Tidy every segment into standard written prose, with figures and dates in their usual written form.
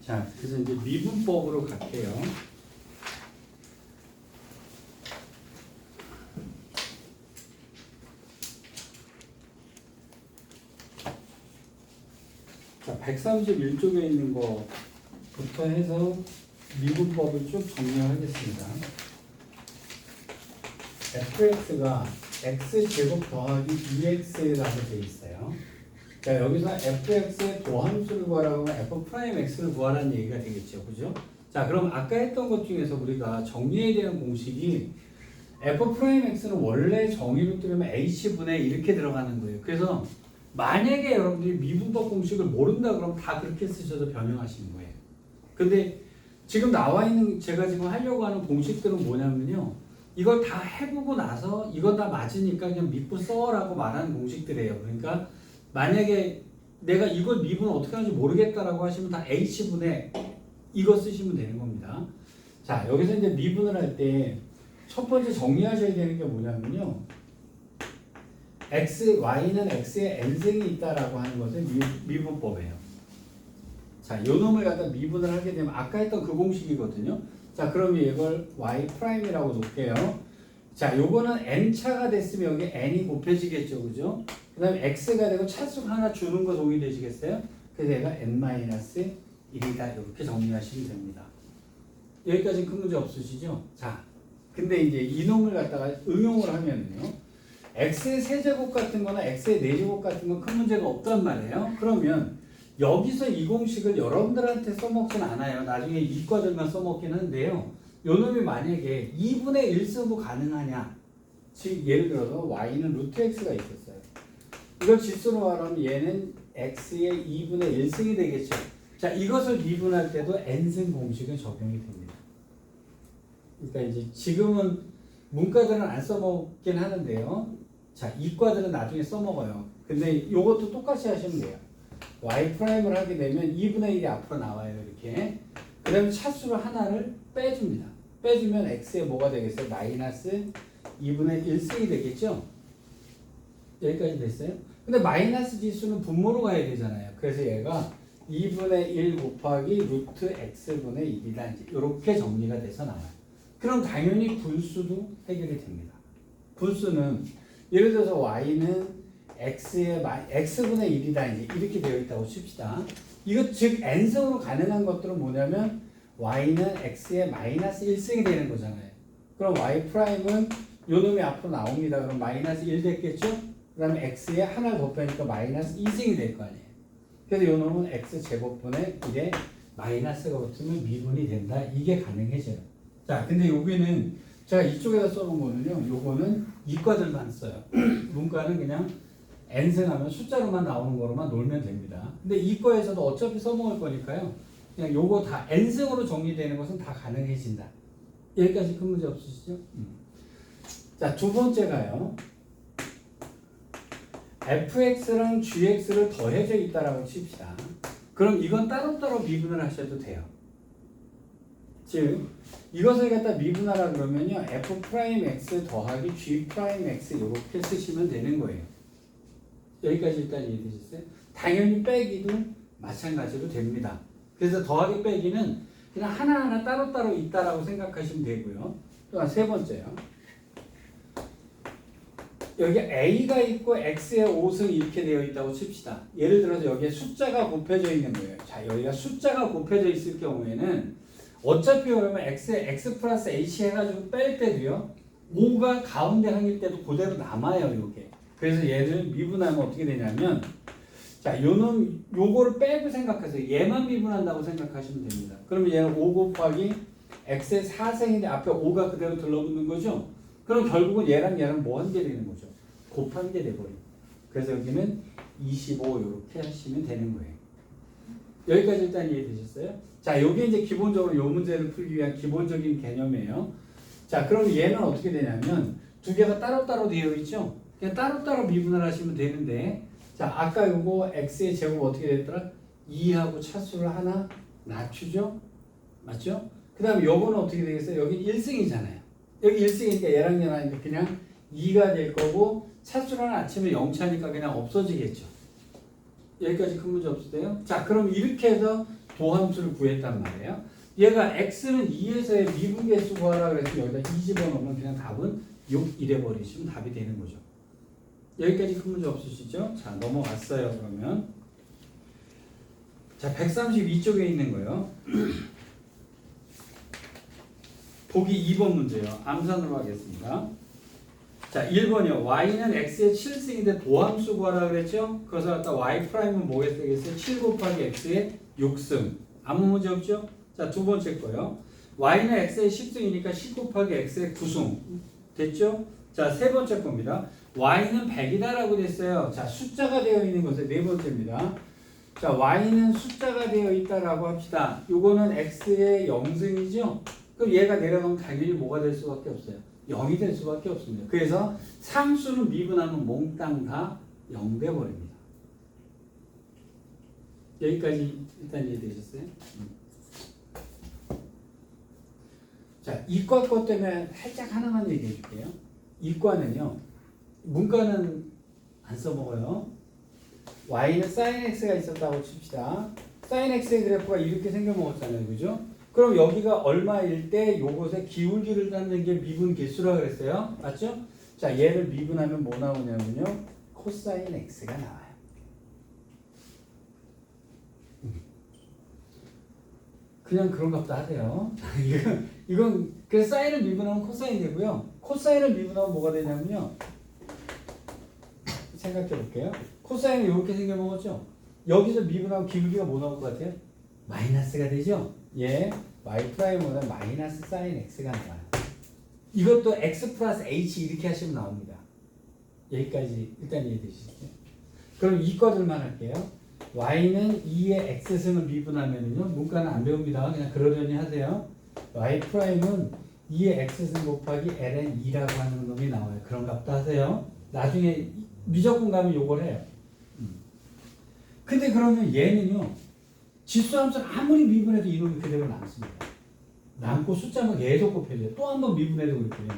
자, 그래서 이제 미분법으로 갈게요. 자, 131쪽에 있는 거부터 해서 미분법을 쭉 정리하겠습니다. fx가 x제곱 더하기 2x라고 되어 있어요. 자, 여기서 fx의 도함수를 구하라고 하면 f'x를 구하라는 얘기가 되겠죠. 그죠? 자, 그럼 아까 했던 것 중에서 우리가 정리해야 되는 공식이 f'x는 원래 정의로 뜨면 h분의 이렇게 들어가는 거예요. 그래서 만약에 여러분들이 미분법 공식을 모른다 그러면 다 그렇게 쓰셔도 변형하시는 거예요. 근데 지금 나와 있는 제가 지금 하려고 하는 공식들은 뭐냐면요. 이걸 다 해보고 나서 이건 다 맞으니까 그냥 믿고 써라고 말하는 공식들이에요. 그러니까 만약에 내가 이걸 미분 어떻게 하는지 모르겠다라고 하시면 다 h분의 이거 쓰시면 되는 겁니다. 자, 여기서 이제 미분을 할 때 첫 번째 정리하셔야 되는 게 뭐냐면요. y는 x에 n승이 있다라고 하는 것은 미분법이에요. 자, 요 놈을 갖다 미분을 하게 되면 아까 했던 그 공식이거든요. 자, 그러면 이걸 y'이라고 놓을게요. 자, 요거는 n차가 됐으면 여기 n이 곱해지겠죠. 그죠? 그 다음에 x가 되고 차수 하나 주는 거 동의되시겠어요? 그래서 얘가 n-1이다. 이렇게 정리하시면 됩니다. 여기까지 큰 문제 없으시죠? 자, 근데 이제 이놈을 갖다가 응용을 하면요. x의 세제곱 같은 거나 x의 네제곱 같은 건 큰 문제가 없단 말이에요. 그러면 여기서 이 공식을 여러분들한테 써먹진 않아요. 나중에 이과들만 써먹긴 하는데요. 요 놈이 만약에 2분의 1승도 가능하냐? 즉 예를 들어서 y는 루트 x가 있었어요. 이걸 지수로 말하면 얘는 x의 2분의 1승이 되겠죠. 자, 이것을 미분할 때도 n승 공식은 적용이 됩니다. 그러니까 이제 지금은 문과들은 안 써먹긴 하는데요. 자, 이과들은 나중에 써먹어요. 근데 이것도 똑같이 하시면 돼요. y''을 하게 되면 2분의 1이 앞으로 나와요. 이렇게. 그 다음에 차수를 하나를 빼줍니다. 빼주면 x에 뭐가 되겠어요? 마이너스 2분의 1승이 되겠죠? 여기까지 됐어요? 근데 마이너스 지수는 분모로 가야 되잖아요. 그래서 얘가 2분의 1 곱하기 루트 x분의 1이다. 이렇게 정리가 돼서 나와요. 그럼 당연히 분수도 해결이 됩니다. 분수는 예를 들어서 y는 x의 x분의 1이다. 이렇게 되어 있다고 칩시다. 이거 즉 n승으로 가능한 것들은 뭐냐면 y는 x의 마이너스 1승이 되는 거잖아요. 그럼 y'은 요 놈이 앞으로 나옵니다. 그럼 마이너스 1 됐겠죠? 그 다음에 x에 하나 곱하니까 마이너스 2승이 될 거 아니에요. 그래서 요 놈은 x제곱분의 1에 마이너스가 붙으면 미분이 된다. 이게 가능해져요. 자, 근데 여기는 제가 이쪽에다 써놓은 거는요. 요거는 이과들만 써요. 문과는 그냥 n승하면 숫자로만 나오는 거로만 놀면 됩니다. 근데 이과에서도 어차피 써먹을 거니까요. 그냥 요거 다 n승으로 정리되는 것은 다 가능해진다. 여기까지 큰 문제 없으시죠? 자, 두 번째가요. fx랑 gx를 더해져 있다라고 칩시다. 그럼 이건 따로따로 미분을 하셔도 돼요. 즉 이것을 갖다 미분하라 그러면요. f'x 더하기 g'x 이렇게 쓰시면 되는 거예요. 여기까지 일단 이해되셨어요? 당연히 빼기도 마찬가지로 됩니다. 그래서 더하기 빼기는 그냥 하나하나 따로따로 있다라고 생각하시면 되고요. 또한 세 번째요. 여기 a가 있고 x의 5승 이렇게 되어 있다고 칩시다. 예를 들어서 여기에 숫자가 곱해져 있는 거예요. 자, 여기가 숫자가 곱해져 있을 경우에는 어차피 그러면 x에 x 플러스 h 해가지고 뺄 때도요. 5가 가운데 항일 때도 그대로 남아요. 요게. 그래서 얘를 미분하면 어떻게 되냐면 자, 요거를 빼고 생각하세요. 얘만 미분한다고 생각하시면 됩니다. 그러면 얘는 5 곱하기 x의 4승인데 앞에 5가 그대로 들러붙는 거죠. 그럼 결국은 얘랑 뭐 한 개 되는 거죠? 곱한 게 돼버려요. 그래서 여기는 25 이렇게 하시면 되는 거예요. 여기까지 일단 이해되셨어요? 자, 요게 이제 기본적으로 요 문제를 풀기 위한 기본적인 개념이에요. 자, 그럼 얘는 어떻게 되냐면 두 개가 따로따로 되어 있죠? 그냥 따로따로 미분을 하시면 되는데 자, 아까 요거 x의 제곱 어떻게 됐더라? 2하고 차수를 하나 낮추죠? 맞죠? 그 다음에 요거는 어떻게 되겠어요? 여기 1승이잖아요. 여기 1승이니까 얘랑 얘랑 그냥 2가 될 거고 차수를 하나 낮추면 0차니까 그냥 없어지겠죠. 여기까지 큰 문제 없으세요? 자, 그럼 이렇게 해서 도함수를 구했단 말이에요. 얘가 x는 2에서의 미분계수 구하라 그래서 여기다 2 집어넣으면 그냥 답은 6 이래 버리시면 답이 되는 거죠. 여기까지 큰 문제 없으시죠? 자, 넘어갔어요. 그러면 자, 132쪽에 있는 거예요. 보기 2번 문제요. 암산으로 하겠습니다. 자, 1번이요. y는 x의 7승인데 도함수 구하라 그랬죠? 그래서 갖다 y'은 뭐가 되겠어요? 7 곱하기 x의 6승. 아무 문제 없죠? 자, 두 번째 거요. y는 x의 10승이니까 10 곱하기 x의 9승. 됐죠? 자, 세 번째 겁니다. y는 100이다라고 됐어요. 자, 숫자가 되어 있는 것의 네 번째입니다. 자, y는 숫자가 되어 있다라고 합시다. 요거는 x의 0승이죠? 그럼 얘가 내려가면 당연히 뭐가 될 수밖에 없어요. 0이 될 수밖에 없습니다. 그래서 상수는 미분하면 몽땅 다 0 돼버립니다. 여기까지 일단 이해되셨어요? 자, 이과 것 때문에 살짝 하나만 얘기해 줄게요. 이과는요, 문과는 안 써먹어요. y는 sin x가 있었다고 칩시다. sin x의 그래프가 이렇게 생겨먹었잖아요. 그죠? 그럼 여기가 얼마일 때 요것의 기울기를 찾는 게 미분 개수라고 그랬어요. 맞죠? 자, 얘를 미분하면 뭐 나오냐면요. 코사인 x가 나와요. 그냥 그런갑다 하세요. 이건 그래서 사인을 미분하면 코사인이 되고요. 코사인을 미분하면 뭐가 되냐면요. 생각해 볼게요. 코사인이 이렇게 생겨먹었죠? 여기서 미분하면 기울기가 뭐 나올 것 같아요? 마이너스가 되죠? 예, y'보다 마이너스 사인 x가 나와요. 이것도 x 플러스 h 이렇게 하시면 나옵니다. 여기까지 일단 이해되시죠? 그럼 이과들만 할게요. y는 2의 x승을 미분하면요. 문과는 안 배웁니다. 그냥 그러려니 하세요. y'은 2의 x승 곱하기 ln 2라고 하는 놈이 나와요. 그런 값도 하세요. 나중에 미적분 가면 요걸 해요. 근데 그러면 얘는요. 지수함수를 아무리 미분해도 이놈이 그대로 남습니다. 남고 숫자만 계속 곱해져요. 또 한 번 미분해도 그렇게 되고.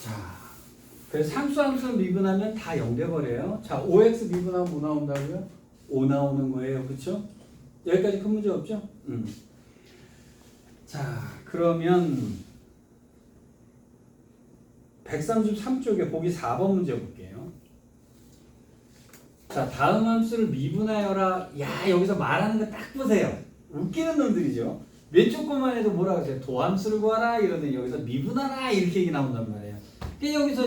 자, 그래서 상수함수를 미분하면 다 0 돼버려요. 자, 5x 미분하면 뭐 나온다고요? 5 나오는 거예요. 그렇죠? 여기까지 큰 문제 없죠? 자, 그러면 133쪽에 보기 4번 문제 볼게요. 자, 다음 함수를 미분하여라. 야, 여기서 말하는 거 딱 보세요. 웃기는 놈들이죠. 왼쪽 것만 해도 뭐라고 하세요? 도함수를 구하라 이러더니 여기서 미분하라 이렇게 얘기 나온단 말이에요. 근데 여기서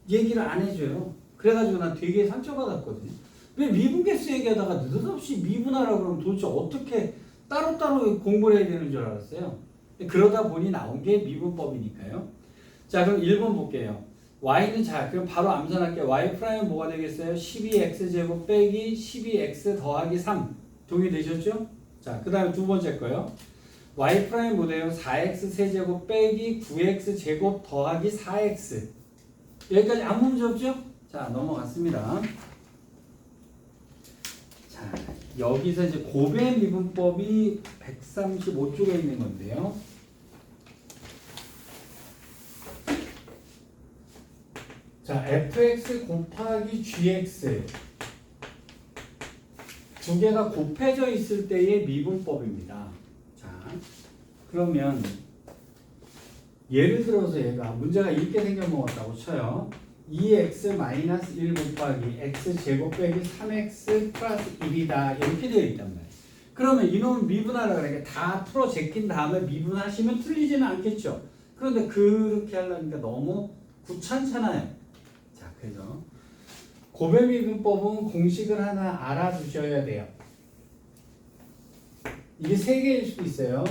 얘기를 안 해줘요. 그래가지고 난 되게 상처받았거든요. 왜 미분계수 얘기하다가 느닷없이 미분하라 그러면 도대체 어떻게 따로따로 공부를 해야 되는 줄 알았어요. 그러다 보니 나온 게 미분법이니까요. 자, 그럼 1번 볼게요. y는 자, 그럼 바로 암산할게요. y'은 뭐가 되겠어요? 12x제곱 빼기 12x 더하기 3. 동의되셨죠? 자, 그 다음에 두 번째 거요. y'은 뭐래요? 4x 세제곱 빼기 9x 제곱 더하기 4x. 여기까지 아무 문제 없죠? 자, 넘어갔습니다. 자, 여기서 이제 고배 미분법이 135쪽에 있는 건데요. 자, fx 곱하기 gx 두 개가 곱해져 있을 때의 미분법입니다. 자, 그러면 예를 들어서 얘가 문제가 이렇게 생겨먹었다고 쳐요. 2x-1 곱하기 x제곱 빼기 3x 플러스 1이다. 이렇게 되어 있단 말이에요. 그러면 이놈을 미분하라고 그러니까 다 풀어 제낀 다음에 미분하시면 틀리지는 않겠죠. 그런데 그렇게 하려니까 너무 귀찮잖아요. 자, 그래서 고배 미분법은 공식을 하나 알아두셔야 돼요. 이게 3개일 수도 있어요.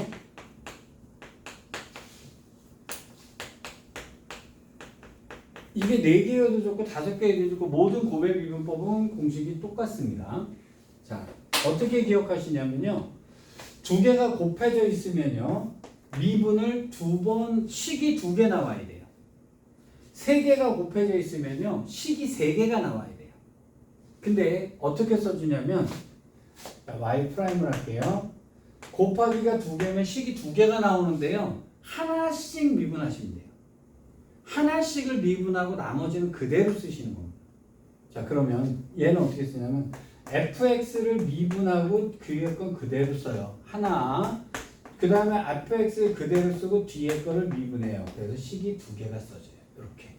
이게 4개여도 좋고 5개여도 좋고 모든 고배 미분법은 공식이 똑같습니다. 자, 어떻게 기억하시냐면요. 두 개가 곱해져 있으면요. 미분을 2번, 식이 2개 나와야 돼요. 3개가 곱해져 있으면요. 식이 3개가 나와야 돼요. 근데 어떻게 써주냐면 y'를 할게요. 곱하기가 2개면 식이 2개가 나오는데요. 하나씩 미분하시면 돼요. 하나씩을 미분하고 나머지는 그대로 쓰시는 겁니다. 자, 그러면 얘는 어떻게 쓰냐면 fx를 미분하고 뒤에 건 그대로 써요. 하나. 그 다음에 fx를 그대로 쓰고 뒤에 거를 미분해요. 그래서 식이 두 개가 써져요. 이렇게.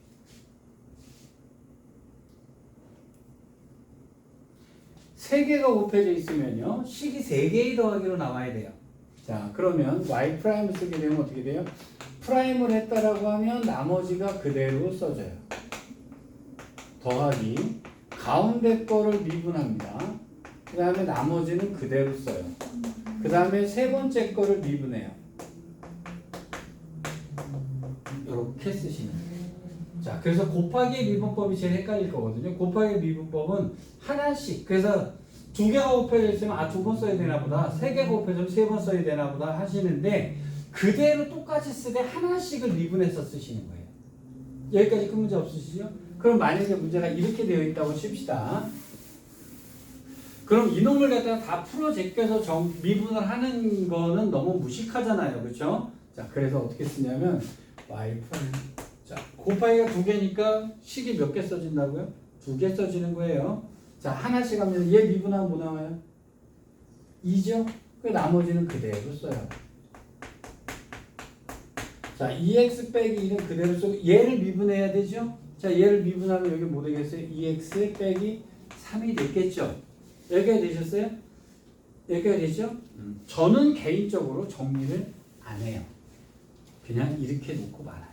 세 개가 곱해져 있으면요. 식이 세 개의 더하기로 나와야 돼요. 자, 그러면 y 프라임을 쓰게 되면 어떻게 돼요? 프라임을 했다라고 하면 나머지가 그대로 써져요. 더하기 가운데 거를 미분합니다. 그 다음에 나머지는 그대로 써요. 그 다음에 세 번째 거를 미분해요. 이렇게 쓰시는 거예요. 자, 그래서 곱하기 미분법이 제일 헷갈릴 거거든요. 곱하기 미분법은 하나씩. 그래서 두 개가 곱해져 있으면 두 번 써야 되나 보다. 세 개가 곱해져 있으면 세 번 써야 되나 보다 하시는데 그대로 똑같이 쓰되 하나씩을 미분해서 쓰시는 거예요. 여기까지 큰 문제 없으시죠? 그럼 만약에 문제가 이렇게 되어 있다고 칩시다. 그럼 이놈을 갖다가 다 풀어 제껴서 미분을 하는 거는 너무 무식하잖아요. 그렇죠? 자, 그래서 어떻게 쓰냐면 y 프라임. 자, 곱하기가 두 개니까 식이 몇 개 써진다고요? 두 개 써지는 거예요. 자, 하나씩 하면 얘 미분하면 뭐 나와요? 2죠? 그 나머지는 그대로 써요. 자, 2x 빼기 2는 그대로 쓰고 얘를 미분해야 되죠? 자, 얘를 미분하면 여기 뭐 되겠어요? 2x 빼기 3이 됐겠죠? 여기까지 되셨어요? 여기까지 되죠? 저는 개인적으로 정리를 안 해요. 그냥 이렇게 놓고 말아요.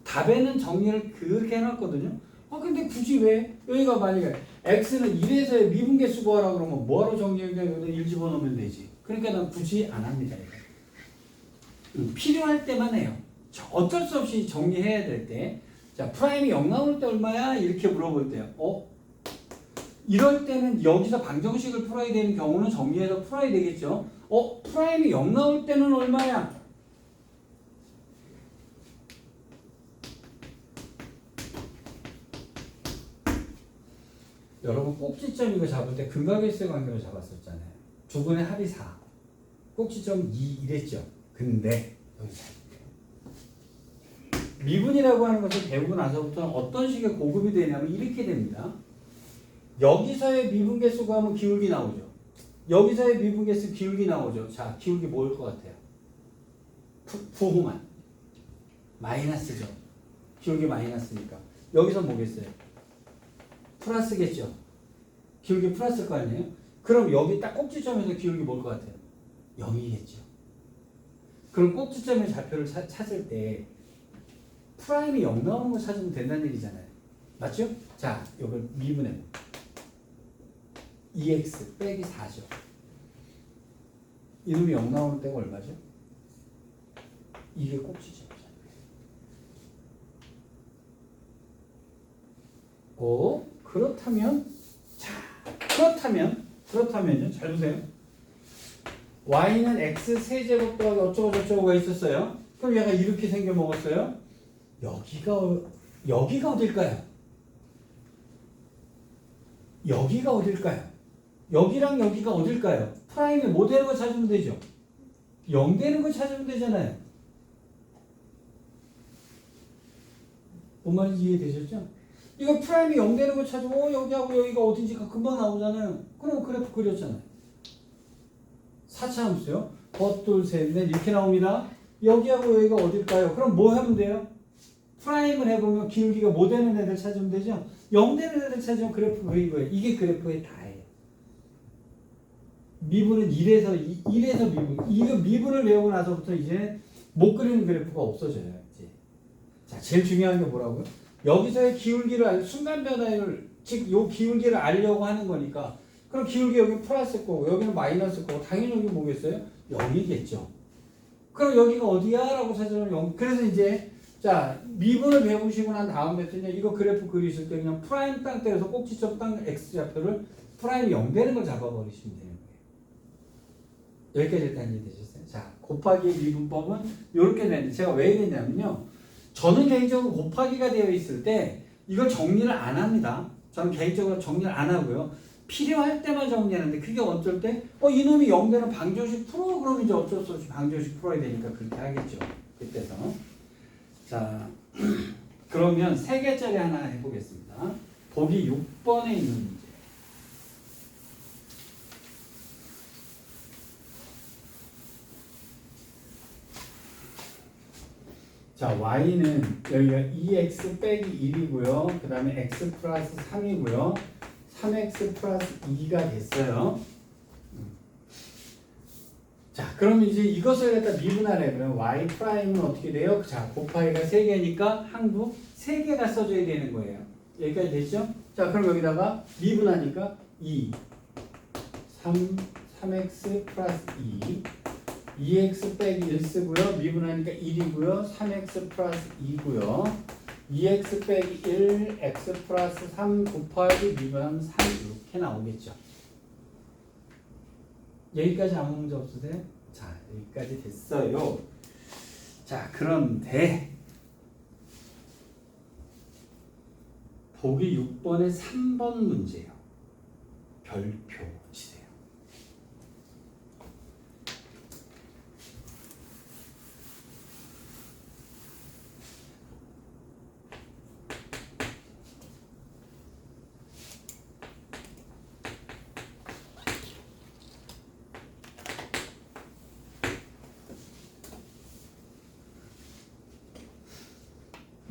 답에는 정리를 그렇게 해놨거든요. 근데 굳이 왜? 여기가 만약에 x는 1에서의 미분계수 구하라 그러면 뭐하러 정리해야 여기다 1 집어넣으면 되지. 그러니까 난 굳이 안 합니다. 필요할 때만 해요. 어쩔 수 없이 정리해야 될 때. 자, 프라임이 0 나올 때 얼마야? 이렇게 물어볼 때요. 이럴 때는 여기서 방정식을 풀어야 되는 경우는 정리해서 풀어야 되겠죠. 프라임이 0 나올 때는 얼마야? 여러분 꼭지점 이거 잡을 때 근각일수의 관계로 잡았었잖아요. 두 분의 합이 4. 꼭지점 2 이랬죠. 근데 여기 미분이라고 하는 것을 배우고 나서부터는 어떤 식의 고급이 되냐면 이렇게 됩니다. 여기서의 미분계수 구하면 기울기 나오죠. 여기서의 미분계수 기울기 나오죠. 자, 기울기 뭐일 것 같아요? 부호만. 마이너스죠. 기울기 마이너스니까. 여기서 뭐겠어요? 플러스겠죠. 기울기 플러스일 거 아니에요? 그럼 여기 딱 꼭지점에서 기울기 뭘 것 같아요? 0이겠죠. 그럼 꼭지점의 좌표를 찾을 때 프라임이 0 나오는 거 찾으면 된다는 얘기잖아요. 맞죠? 자, 이걸 미분해. 2x 빼기 4죠. 이놈이 0 나오는 때가 얼마죠? 이게 꼭지점이잖아요. 그렇다면, 자, 그렇다면요. 잘 보세요. y는 x 세제곱 더하기 어쩌고 저쩌고가 있었어요. 그럼 얘가 이렇게 생겨 먹었어요. 여기가 어딜까요? 여기가 어딜까요? 여기랑 여기가 어딜까요? 프라임이 뭐 되는 거 찾으면 되죠. 0 되는 거 찾으면 되잖아요. 뭔 말인지 이해되셨죠? 이거 프라임이 0 되는 거 찾으면 여기하고 여기가 어딘지가 금방 나오잖아요. 그럼 그래프 그렸잖아요. 4차 함수요. 덧둘 셋 넷 이렇게 나옵니다. 여기하고 여기가 어딜까요? 그럼 뭐 하면 돼요? 프라임을 해보면 기울기가 뭐 되는 애들 찾으면 되죠. 0 되는 애들 찾으면 그래프가 이거예요. 이게 그래프의 다예요. 미분은 1에서 미분. 이거 미분을 외우고 나서부터 이제 못 그리는 그래프가 없어져요. 이제. 자, 제일 중요한 게 뭐라고요? 여기서의 기울기를 순간 변화율, 즉 요 기울기를 알려고 하는 거니까. 그럼 기울기 여기 플러스 거고 여기는 마이너스 거고 당연히 여기 뭐겠어요? 0이겠죠. 그럼 여기가 어디야? 라고 찾으면 0. 그래서 이제 자, 미분을 배우시고 난 다음에는요, 이거 그래프 그리실 때 그냥 프라임 땅 때려서 꼭지점 땅 x좌표를 프라임이 0 되는 걸 잡아버리시면 되는 거예요. 여기까지 일단 이해되셨어요? 자, 곱하기 미분법은 이렇게 되는데 제가 왜 이랬냐면요. 저는 개인적으로 곱하기가 되어 있을 때 이걸 정리를 안 합니다. 저는 개인적으로 정리를 안 하고요. 필요할 때만 정리하는데 그게 어쩔 때 이놈이 0 되는 방정식 풀어 그러면 이제 어쩔 수 없이 방정식 풀어야 되니까 그렇게 하겠죠. 그때서. 자, 그러면 3개짜리 하나 해보겠습니다. 보기 6번에 있는 문제. 자, y는 여기가 2x 빼기 1이고요. 그 다음에 x 플러스 3이고요. 3x 플러스 2가 됐어요. 자, 그럼 이제 이것을 갖다 미분하래. 그럼 y 프라임은 어떻게 돼요? 자, 곱하기가 3개니까 항구 3개가 써줘야 되는 거예요. 여기까지 됐죠? 자, 그럼 여기다가 미분하니까 2, 3x 플러스 2, 2x 빼기 1 쓰고요. 미분하니까 1이고요. 3x 플러스 2고요. 2x 빼기 1, x 플러스 3 곱하기 미분하면 3 이렇게 나오겠죠. 여기까지 아무 문제 없으세요? 자, 여기까지 됐어요. 자, 그런데 보기 6번에 3번 문제요. 별표 치세요.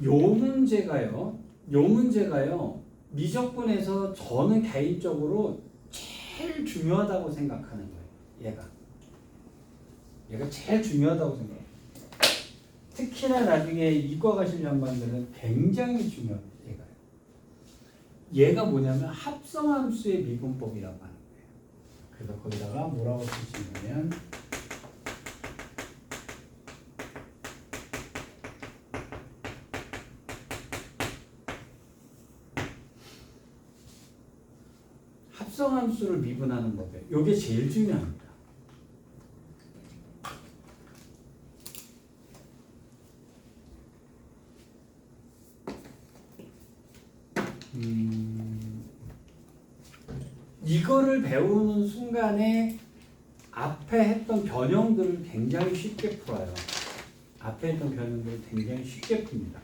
요 문제가요, 미적분에서 저는 개인적으로 제일 중요하다고 생각하는 거예요. 얘가 제일 중요하다고 생각해요. 특히나 나중에 이과 가실 양반들은 굉장히 중요합니다. 얘가 뭐냐면 합성함수의 미분법이라고 하는 거예요. 그래서 거기다가 뭐라고 쓰시냐면 합성함수를 미분하는 법이에요. 이게 제일 중요합니다. 이거를 배우는 순간에 앞에 했던 변형들을 굉장히 쉽게 풀어요. 앞에 했던 변형들을 굉장히 쉽게 풉니다.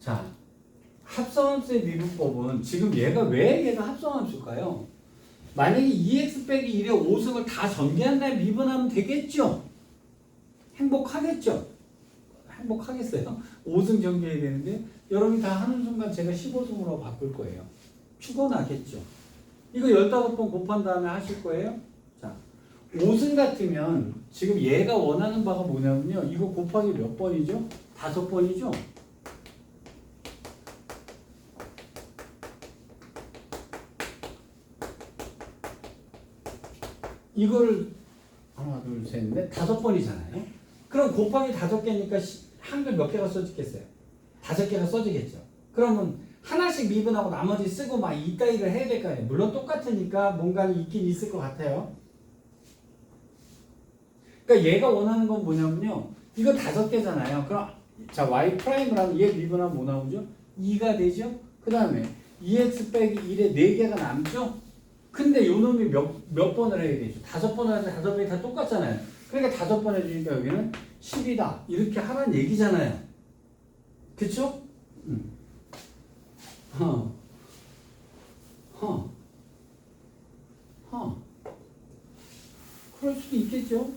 자, 합성함수의 미분법은 지금 얘가 합성함수일까요? 만약에 2x 빼기 1의 5승을 다 전개한 다음에 미분하면 되겠죠? 행복하겠죠? 행복하겠어요? 5승 전개해야 되는데 여러분이 다 하는 순간 제가 15승으로 바꿀 거예요. 죽어나겠죠? 이거 15번 곱한 다음에 하실 거예요? 자, 5승 같으면 지금 얘가 원하는 바가 뭐냐면요. 이거 곱하기 몇 번이죠? 5번이죠? 이거를 하나, 둘, 셋, 넷, 5번이잖아요. 그럼 곱하기 5개니까 한글 몇 개가 써지겠어요? 5개가 써지겠죠. 그러면 하나씩 미분하고 나머지 쓰고 막 이따위를 해야 될 거 아니에요. 물론 똑같으니까 뭔가는 있긴 있을 것 같아요. 그러니까 얘가 원하는 건 뭐냐면요. 이거 5개잖아요. 그럼 자, y 프라임을 하면 얘 미분하면 뭐 나오죠? 2가 되죠? 그 다음에 2x 빼기 1에 4개가 남죠? 근데 요 놈이 몇 번을 해야 되죠? 5번을 하는데 5번이 다 똑같잖아요. 그러니까 5번 해주니까 여기는 10이다. 이렇게 하라는 얘기잖아요. 그쵸? 그럴 수도 있겠죠?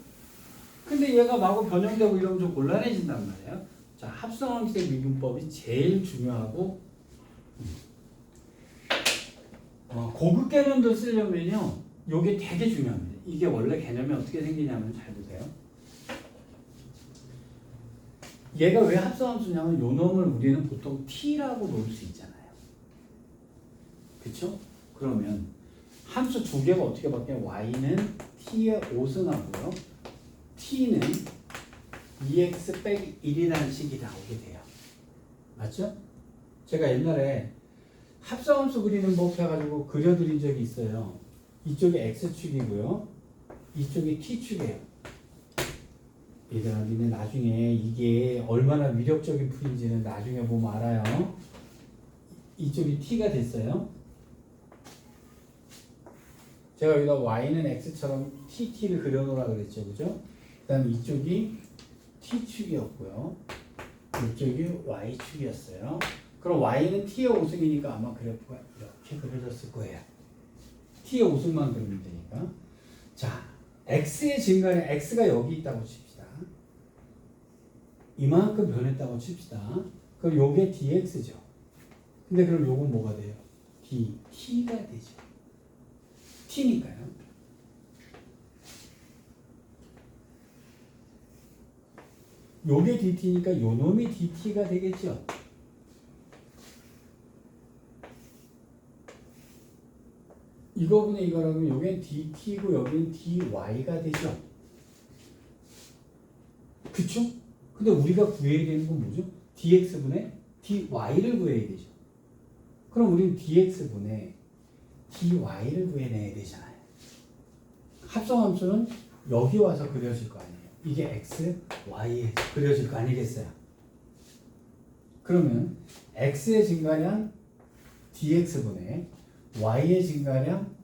근데 얘가 마구 변형되고 이러면 좀 곤란해진단 말이에요. 자, 합성함수의 미분법이 제일 중요하고, 고급 개념들 쓰려면요, 요게 되게 중요합니다. 이게 원래 개념이 어떻게 생기냐면 잘 보세요. 얘가 왜 합성함수냐면 요 놈을 우리는 보통 t라고 놓을 수 있잖아요. 그쵸? 그러면 함수 2개가 어떻게 바뀌어요? y는 t의 5승하고요. t는 2x 빼기 1이라는 식이 나오게 돼요. 맞죠? 제가 옛날에 합성함수 그리는 법 해가지고 그려드린 적이 있어요. 이쪽이 x축이고요. 이쪽이 t축이에요. 얘들아, 니네 나중에 이게 얼마나 위력적인 풀인지는 나중에 보면 알아요. 이쪽이 t가 됐어요. 제가 여기다 y는 x처럼 tt를 그려놓으라 그랬죠. 그죠? 그 다음에 이쪽이 t축이었고요. 이쪽이 y축이었어요. 그럼 y는 t의 5승이니까 아마 그래프가 이렇게 그려졌을 거예요. t의 5승만 그리면 되니까. 자, x의 증가는 x가 여기 있다고 칩시다. 이만큼 변했다고 칩시다. 그럼 요게 dx죠. 근데 그럼 요건 뭐가 돼요? dt가 되죠. t니까요. 요게 dt니까 요 놈이 dt가 되겠죠. 이거분의 이거라면 요게 dt고 여기는 dy가 되죠. 그쵸? 근데 우리가 구해야 되는 건 뭐죠? dx분의 dy를 구해야 되죠. 그럼 우리는 dx분의 dy를 구해내야 되잖아요. 합성함수는 여기 와서 그려질 거 아니에요. 이게 x, y에 그려질 거 아니겠어요? 그러면 x의 증가량 dx분의 y의 증가량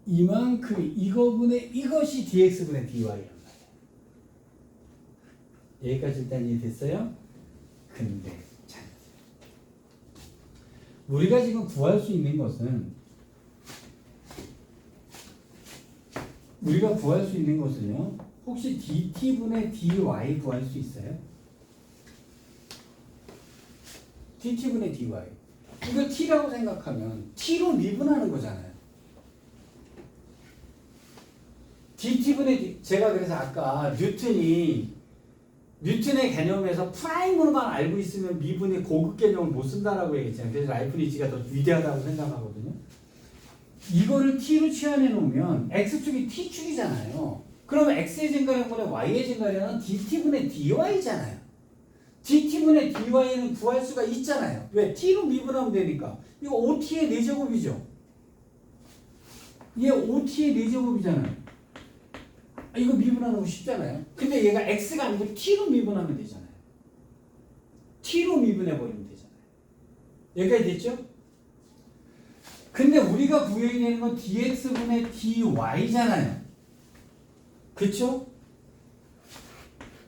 이만큼이 이거분의 이것이 dx분의 dy란 말이에요. 여기까지 일단 이해됐어요? 근데 참 우리가 지금 구할 수 있는 것은 요 혹시 dt분의 dy 구할 수 있어요? dt분의 dy 이거 t라고 생각하면 t로 미분하는 거잖아요. dt분의 제가 그래서 아까 뉴턴의 개념에서 프라임으로만 알고 있으면 미분의 고급 개념을 못 쓴다라고 얘기했잖아요. 그래서 라이프니츠가 더 위대하다고 생각하거든요. 이거를 t로 취환해 놓으면 x축이 t축이잖아요. 그러면 x의 증가량분의 y의 증가량은 dt분의 dy잖아요. dt분의 dy는 구할 수가 있잖아요. 왜? t로 미분하면 되니까. 이거 5t의 4제곱이죠. 얘 5t의 4제곱이잖아요. 이거 미분하는 거 쉽잖아요. 근데 얘가 x가 아니고 t로 미분하면 되잖아요. t로 미분해버리면 되잖아요. 여기까지 됐죠? 근데 우리가 구해야 되는 건 dx분의 dy잖아요. 그쵸?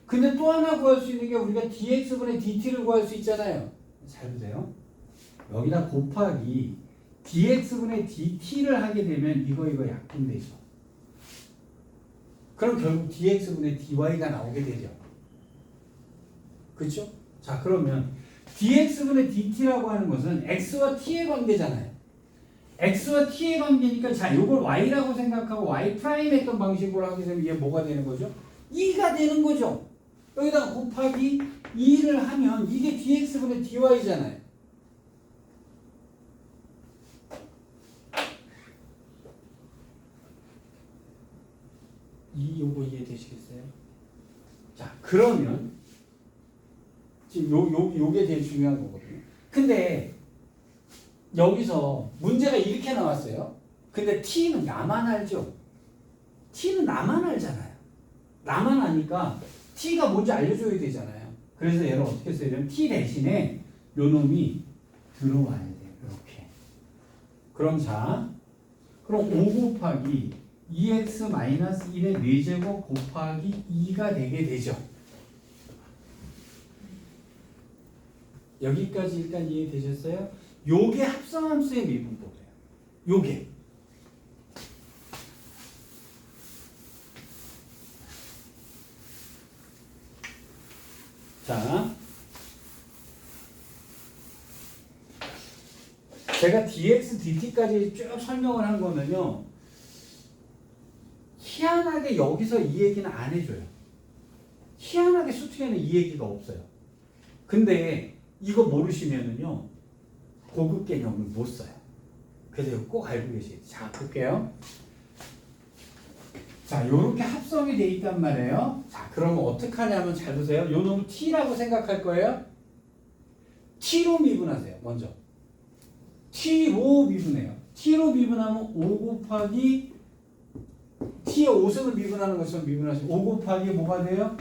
근데 또 하나 구할 수 있는 게 우리가 dx분의 dt를 구할 수 있잖아요. 잘 보세요. 여기다 곱하기 dx분의 dt를 하게 되면 이거 약분되죠. 그럼 결국 dx분의 dy가 나오게 되죠. 그쵸? 자, 그러면 dx분의 dt라고 하는 것은 x와 t의 관계잖아요. x와 t의 관계니까 자, 요걸 y라고 생각하고 y 프라임 했던 방식으로 하게 되면 얘 뭐가 되는 거죠? 2가 되는 거죠. 여기다가 곱하기 2를 하면 이게 dx분의 dy잖아요. 요거 이해되시겠어요? 자, 그러면 지금 요게 제일 중요한 거거든요. 근데 여기서 문제가 이렇게 나왔어요. 근데 t는 나만 알죠? t는 나만 알잖아요. 나만 아니까 t가 뭔지 알려줘야 되잖아요. 그래서 얘를 어떻게 써야 되냐면 t 대신에 요 놈이 들어와야 돼요. 이렇게. 그럼 자, 그럼 5 곱하기 2x-1의 4제곱 곱하기 2가 되게 되죠. 여기까지 일단 이해되셨어요? 요게 합성함수의 미분법이에요. 요게. 자, 제가 dx, dt까지 쭉 설명을 한 거는요. 희한하게 여기서 이 얘기는 안 해줘요. 희한하게 수트에는 이 얘기가 없어요. 근데 이거 모르시면은요. 고급 개념을 못 써요. 그래서 이거 꼭 알고 계세요. 자, 볼게요. 자, 요렇게 합성이 돼 있단 말이에요. 자, 그러면 어떻게 하냐면 잘 보세요. 요 놈을 t라고 생각할 거예요. t로 미분하세요. 먼저. t로 미분해요. t로 미분하면 5 곱하기 t의 5승을 미분하는 것처럼 미분하시면 5 곱하기 뭐가 돼요?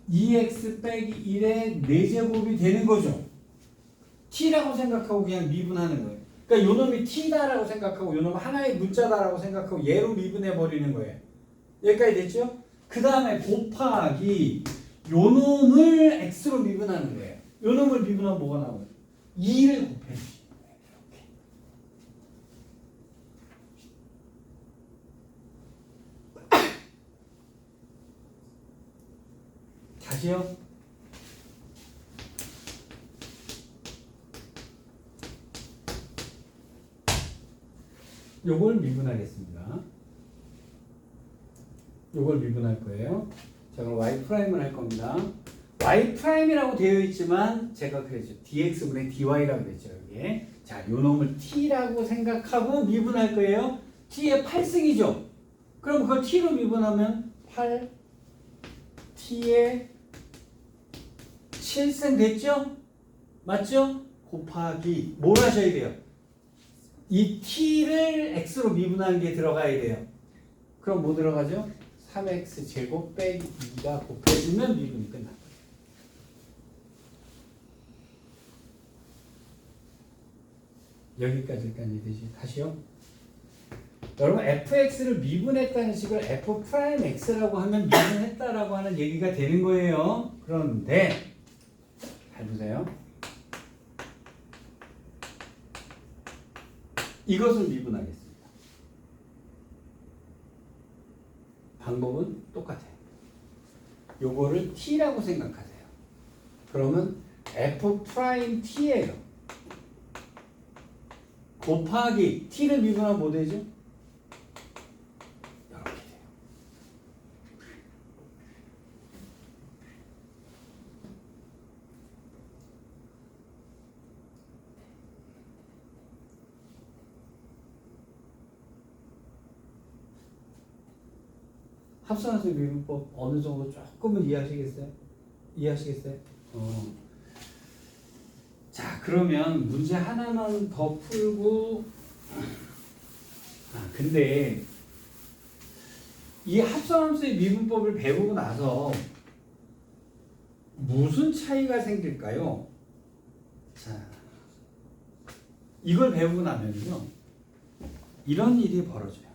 2x 빼기 1의 4제곱이 되는 거죠. t라고 생각하고 그냥 미분하는 거예요. 그러니까 요 놈이 t다라고 생각하고 요 놈은 하나의 문자다라고 생각하고 얘로 미분해 버리는 거예요. 여기까지 됐죠? 그 다음에 곱하기 요 놈을 x로 미분하는 거예요. 요 놈을 미분하면 뭐가 나와요? 2를 곱해 주시는 거예요. 이렇게. 다시요. 요걸 미분하겠습니다. 요걸 미분할 거예요. 자, 그럼 y 프라임을 할 겁니다. y 프라임이라고 되어 있지만 제가 그랬죠. dx분의 dy라고 그랬죠. 여기에. 자, 요 놈을 t라고 생각하고 미분할 거예요. t의 8승이죠. 그럼 그걸 t로 미분하면 8 t의 7승 됐죠? 맞죠? 곱하기 뭘 하셔야 돼요? 이 t를 x로 미분하는 게 들어가야 돼요. 그럼 뭐 들어가죠? 3x 제곱 빼기 2가 곱해지면 미분이 끝납니다. 여기까지까지 되지. 다시요. 여러분 fx를 미분했다는 식을 f'x라고 하면 미분했다라고 하는 얘기가 되는 거예요. 그런데 잘 보세요. 이것을 미분하겠습니다. 방법은 똑같아요. 요거를 t라고 생각하세요. 그러면 f't예요. 곱하기 t를 미분하면 뭐 되죠? 이렇게 돼요. 합산수 미분법 어느 정도 조금은 이해하시겠어요? 이해하시겠어요? 자, 그러면 문제 하나만 더 풀고, 근데 이 합성함수의 미분법을 배우고 나서 무슨 차이가 생길까요? 자, 이걸 배우고 나면요, 이런 일이 벌어져요.